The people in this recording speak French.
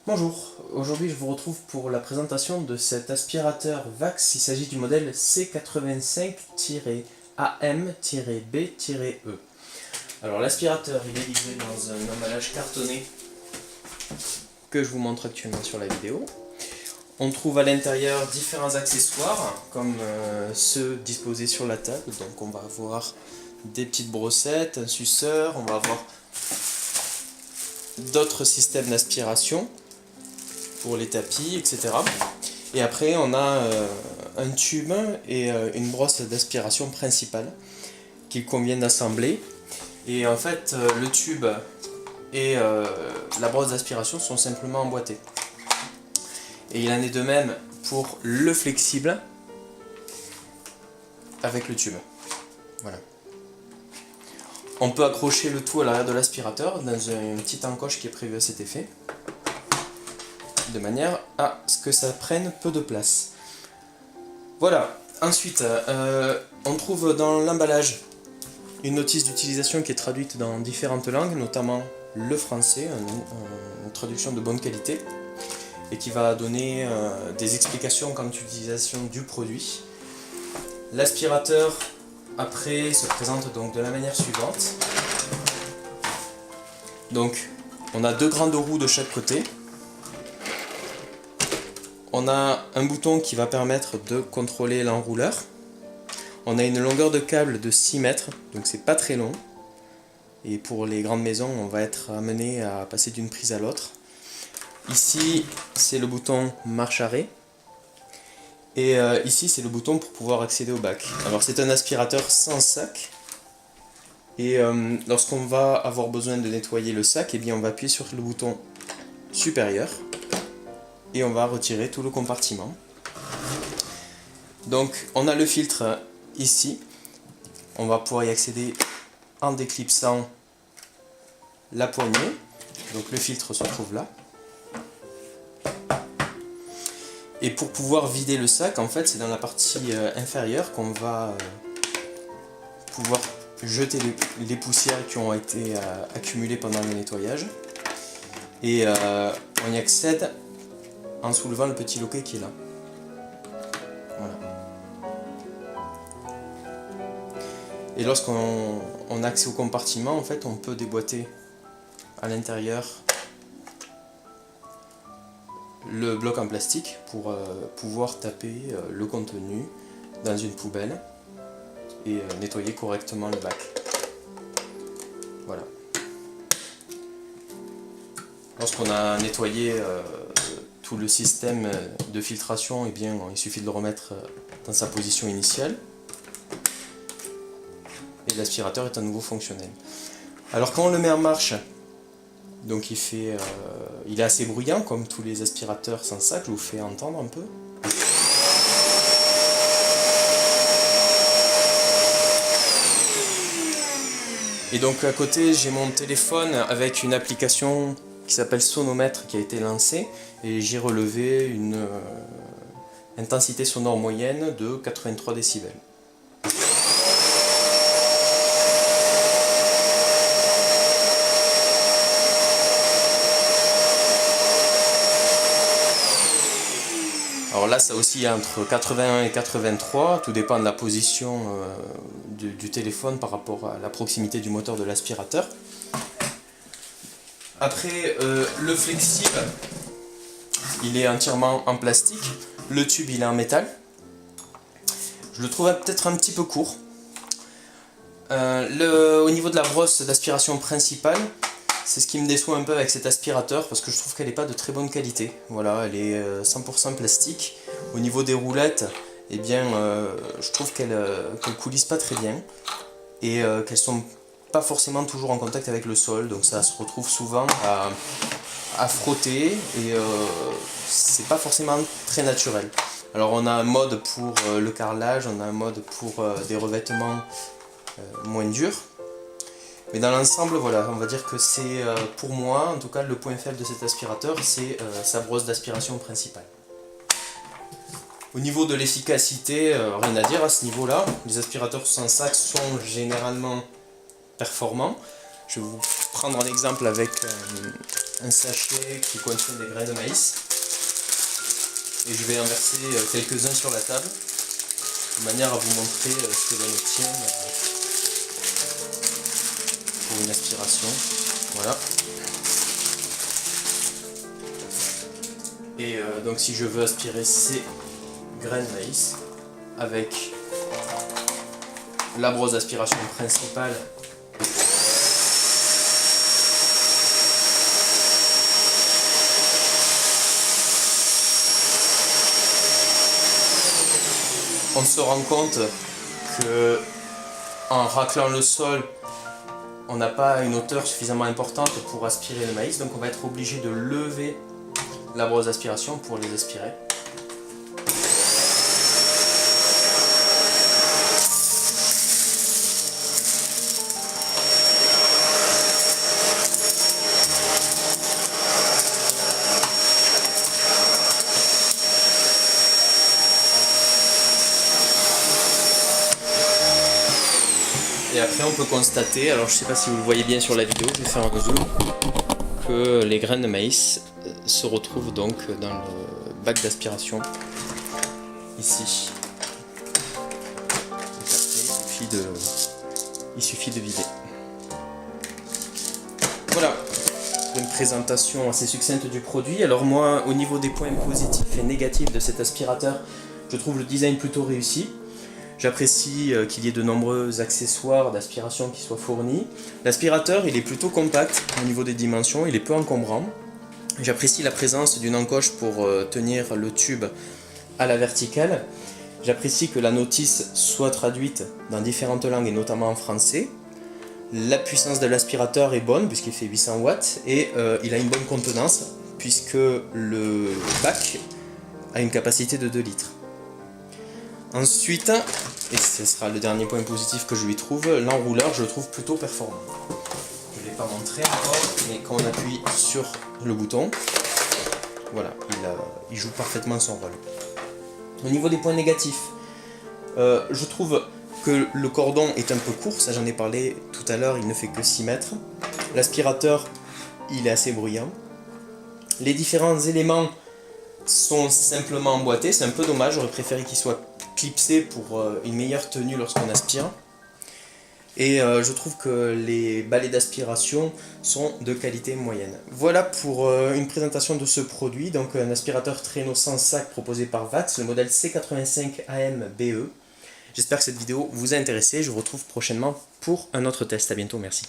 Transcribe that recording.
Bonjour, aujourd'hui je vous retrouve pour la présentation de cet aspirateur Vax. Il s'agit du modèle C85-AM-B-E. Alors l'aspirateur il est livré dans un emballage cartonné que je vous montre actuellement sur la vidéo. On trouve à l'intérieur différents accessoires comme ceux disposés sur la table. Donc on va avoir des petites brossettes, un suceur, on va avoir d'autres systèmes d'aspiration pour les tapis, etc. Et après on a un tube et une brosse d'aspiration principale qu'il convient d'assembler. Et en fait le tube et la brosse d'aspiration sont simplement emboîtés. Et il en est de même pour le flexible avec le tube. Voilà. On peut accrocher le tout à l'arrière de l'aspirateur dans une petite encoche qui est prévue à cet effet, de manière à ce que ça prenne peu de place. Voilà. Ensuite, on trouve dans l'emballage une notice d'utilisation qui est traduite dans différentes langues, notamment le français, une traduction de bonne qualité, et qui va donner des explications quant à l'utilisation du produit. L'aspirateur après se présente donc de la manière suivante. Donc on a deux grandes roues de chaque côté. On a un bouton qui va permettre de contrôler l'enrouleur. On a une longueur de câble de 6 mètres, donc c'est pas très long. Et pour les grandes maisons, on va être amené à passer d'une prise à l'autre. Ici, c'est le bouton marche-arrêt. Et ici, c'est le bouton pour pouvoir accéder au bac. Alors c'est un aspirateur sans sac. Et lorsqu'on va avoir besoin de nettoyer le sac, eh bien, on va appuyer sur le bouton supérieur. Et on va retirer tout le compartiment. Donc on a le filtre ici. On va pouvoir y accéder en déclipsant la poignée. Donc le filtre se trouve là. Et pour pouvoir vider le sac, en fait, c'est dans la partie inférieure qu'on va pouvoir jeter les poussières qui ont été accumulées pendant le nettoyage. Et on y accède en soulevant le petit loquet qui est là. Voilà. Et lorsqu'on a accès au compartiment, en fait, on peut déboîter à l'intérieur le bloc en plastique pour pouvoir taper le contenu dans une poubelle et nettoyer correctement le bac. Voilà. Lorsqu'on a nettoyé tout le système de filtration, eh bien, il suffit de le remettre dans sa position initiale et l'aspirateur est à nouveau fonctionnel. Alors quand on le met en marche, donc il est assez bruyant comme tous les aspirateurs sans sac, je vous fais entendre un peu. Et donc à côté j'ai mon téléphone avec une application qui s'appelle Sonomètre qui a été lancée et j'ai relevé une intensité sonore moyenne de 83 décibels. Alors là, ça oscille entre 81 et 83, tout dépend de la position du téléphone par rapport à la proximité du moteur de l'aspirateur. Après, le flexible, il est entièrement en plastique. Le tube, il est en métal. Je le trouve peut-être un petit peu court. Au niveau de la brosse d'aspiration principale, c'est ce qui me déçoit un peu avec cet aspirateur parce que je trouve qu'elle n'est pas de très bonne qualité. Voilà, elle est 100% plastique. Au niveau des roulettes, eh bien, je trouve qu'elles coulissent pas très bien et qu'elles sont pas forcément toujours en contact avec le sol. Donc ça se retrouve souvent à frotter et c'est pas forcément très naturel. Alors on a un mode pour le carrelage, on a un mode pour des revêtements moins durs. Mais dans l'ensemble, voilà, on va dire que c'est pour moi, en tout cas, le point faible de cet aspirateur, c'est sa brosse d'aspiration principale. Au niveau de l'efficacité, rien à dire à ce niveau-là. Les aspirateurs sans sac sont généralement performants. Je vais vous prendre un exemple avec un sachet qui contient des grains de maïs. Et je vais en verser quelques-uns sur la table, de manière à vous montrer ce que l'on obtient pour une aspiration. Voilà. Et donc si je veux aspirer ces grains de maïs avec la brosse d'aspiration principale, on se rend compte que en raclant le sol, on n'a pas une hauteur suffisamment importante pour aspirer le maïs, donc on va être obligé de lever la brosse d'aspiration pour les aspirer. Et après on peut constater, alors je ne sais pas si vous le voyez bien sur la vidéo, je vais faire un zoom, que les graines de maïs se retrouvent donc dans le bac d'aspiration, ici. Et après, il suffit de vider. Voilà, une présentation assez succincte du produit. Alors moi, au niveau des points positifs et négatifs de cet aspirateur, je trouve le design plutôt réussi. J'apprécie qu'il y ait de nombreux accessoires d'aspiration qui soient fournis. L'aspirateur, il est plutôt compact au niveau des dimensions, il est peu encombrant. J'apprécie la présence d'une encoche pour tenir le tube à la verticale. J'apprécie que la notice soit traduite dans différentes langues et notamment en français. La puissance de l'aspirateur est bonne puisqu'il fait 800 watts et il a une bonne contenance puisque le bac a une capacité de 2 litres. Ensuite, et ce sera le dernier point positif que je lui trouve, l'enrouleur je le trouve plutôt performant. Je ne l'ai pas montré encore, mais quand on appuie sur le bouton, voilà, il joue parfaitement son rôle. Au niveau des points négatifs, je trouve que le cordon est un peu court, ça j'en ai parlé tout à l'heure, il ne fait que 6 mètres. L'aspirateur, il est assez bruyant. Les différents éléments sont simplement emboîtés, c'est un peu dommage, j'aurais préféré qu'ils soient clipsés pour une meilleure tenue lorsqu'on aspire. Et je trouve que les balais d'aspiration sont de qualité moyenne. Voilà pour une présentation de ce produit, donc un aspirateur traîneau sans sac proposé par VAX, le modèle C85AM BE. J'espère que cette vidéo vous a intéressé, je vous retrouve prochainement pour un autre test. À bientôt, merci.